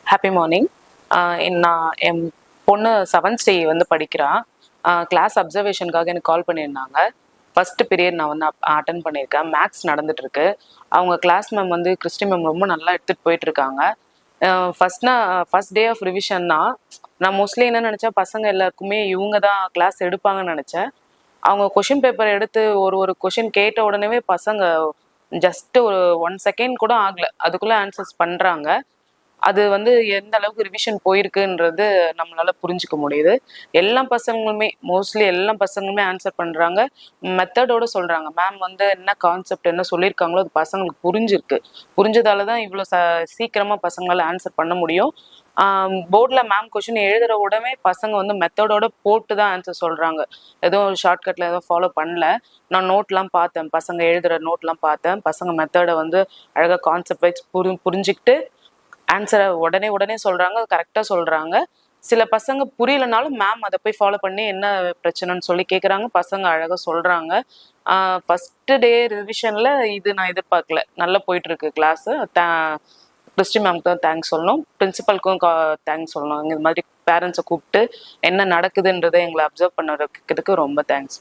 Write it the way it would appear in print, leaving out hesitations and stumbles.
Happy morning. நான் என் பொண்ணு 7th டே வந்து படிக்கிறான். கிளாஸ் அப்சர்வேஷனுக்காக எனக்கு கால் பண்ணியிருந்தாங்க. ஃபர்ஸ்ட் பீரியட் நான் வந்து அட்டன் பண்ணியிருக்கேன். மேக்ஸ் நடந்துட்டுருக்கு. அவங்க கிளாஸ் மேம் வந்து கிறிஸ்டி மேம் ரொம்ப நல்லா எடுத்துகிட்டு போயிட்டுருக்காங்க. ஃபர்ஸ்ட் டே ஆஃப் ரிவிஷன் தான். நான் மோஸ்ட்லி என்ன நினச்சேன், பசங்க எல்லாருக்குமே இவங்க தான் கிளாஸ் எடுப்பாங்கன்னு நினச்சேன். அவங்க கொஷின் பேப்பர் எடுத்து ஒரு ஒரு கொஷின் கேட்ட உடனே பசங்க ஜஸ்ட் ஒரு 1 செகண்ட் கூட ஆகல, அதுக்குள்ளே ஆன்சர்ஸ் பண்ணுறாங்க. அது வந்து எந்த அளவுக்கு ரிவிஷன் போயிருக்குன்றது நம்மளால புரிஞ்சுக்க முடியுது. எல்லா பசங்களுமே மோஸ்ட்லி எல்லா பசங்களுமே ஆன்சர் பண்றாங்க. மெத்தடோட சொல்றாங்க. மேம் வந்து என்ன கான்செப்ட் என்ன சொல்லியிருக்காங்களோ அது பசங்களுக்கு புரிஞ்சிருக்கு. புரிஞ்சதால தான் இவ்வளோ சீக்கிரமா பசங்களால ஆன்சர் பண்ண முடியும். போர்டில் மேம் கொஷின் எழுதுற உடனே பசங்க வந்து மெத்தடோட போட்டு தான் ஆன்சர் சொல்றாங்க. ஏதோ ஒரு ஷார்ட்கட்ல ஏதோ ஃபாலோ பண்ணல. நான் நோட்லாம் பார்த்தேன், பசங்க எழுதுற நோட்லாம் பார்த்தேன். பசங்க மெத்தடை வந்து அழகாக கான்செப்ட் வைஸ் புரிஞ்சுக்கிட்டு ஆன்சரை உடனே உடனே சொல்றாங்க, கரெக்டாக சொல்றாங்க. சில பசங்க புரியலனாலும் மேம் அதை போய் ஃபாலோ பண்ணி என்ன பிரச்சனைன்னு சொல்லி கேட்குறாங்க. பசங்க அழகாக சொல்றாங்க. ஃபர்ஸ்ட் டே ரிவிஷன்ல இது நான் எதிர்பார்க்கல. நல்லா போயிட்டு இருக்கு கிளாஸ். கிறிஸ்டி மேம்க்கு தான் தேங்க்ஸ் சொல்லணும், பிரின்சிபலுக்கும் தேங்க்ஸ் சொல்லணும். இந்த மாதிரி பேரண்ட்ஸை கூப்பிட்டு என்ன நடக்குதுன்றதை எங்களை அப்சர்வ் பண்ண வைக்கிறதுக்கு ரொம்ப தேங்க்ஸ்.